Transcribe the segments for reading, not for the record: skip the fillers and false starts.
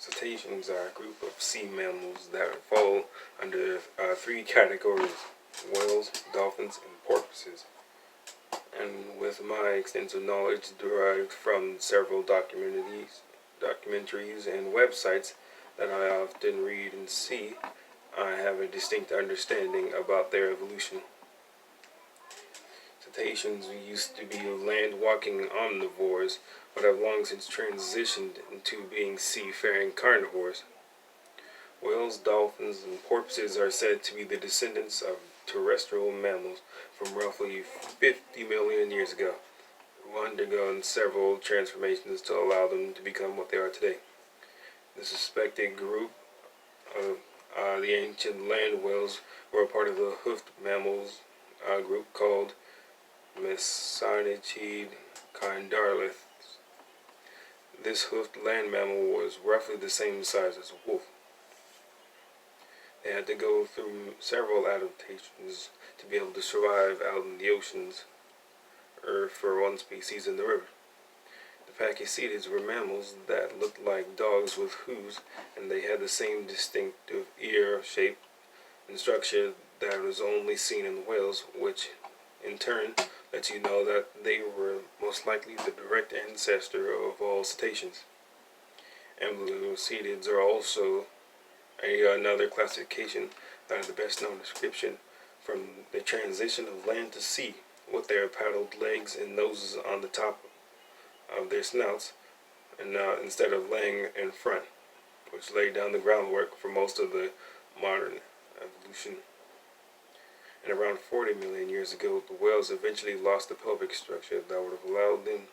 Cetaceans are a group of sea mammals that fall under three categories: whales, dolphins, and porpoises. And with my extensive knowledge derived from several documentaries and websites that I often read and see, I have a distinct understanding about their evolution. Cetaceans used to be land-walking omnivores, but have long since transitioned into being sea-faring carnivores. Whales, dolphins, and porpoises are said to be the descendants of terrestrial mammals from roughly 50 million years ago, who undergone several transformations to allow them to become what they are today. The suspected group of the ancient land whales were a part of the hoofed mammals group called Mesonechid Condarliths. This hoofed land mammal was roughly the same size as a wolf. They had to go through several adaptations to be able to survive out in the oceans, or for one species in the river. The Pachycetids were mammals that looked like dogs with hooves, and they had the same distinctive ear shape and structure that was only seen in whales, which in turn lets you know that they were most likely the direct ancestor of all cetaceans. Amblyocetids are also another classification that is the best known description from the transition of land to sea, with their paddled legs and noses on the top of their snouts, and instead of laying in front, which laid down the groundwork for most of the modern evolution. And around 40 million years ago, the whales eventually lost the pelvic structure that would have allowed them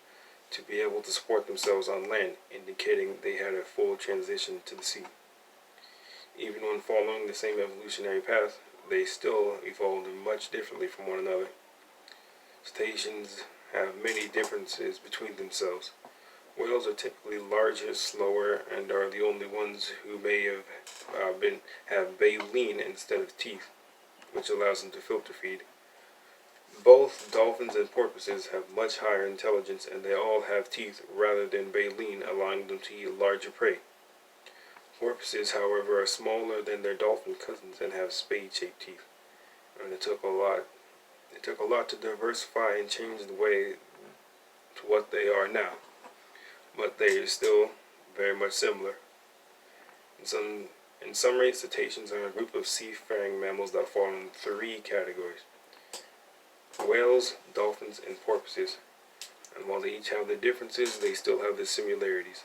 to be able to support themselves on land, indicating they had a full transition to the sea. Even when following the same evolutionary path, they still evolved much differently from one another. Cetaceans have many differences between themselves. Whales are typically larger, slower, and are the only ones who may have baleen instead of teeth, which allows them to filter feed. Both dolphins and porpoises have much higher intelligence, and they all have teeth rather than baleen, allowing them to eat larger prey. Porpoises, however, are smaller than their dolphin cousins and have spade-shaped teeth. And it took a lot to diversify and change the way to what they are now, but they are still very much similar. In summary, cetaceans are a group of seafaring mammals that fall in three categories: whales, dolphins, and porpoises. And while they each have their differences, they still have their similarities.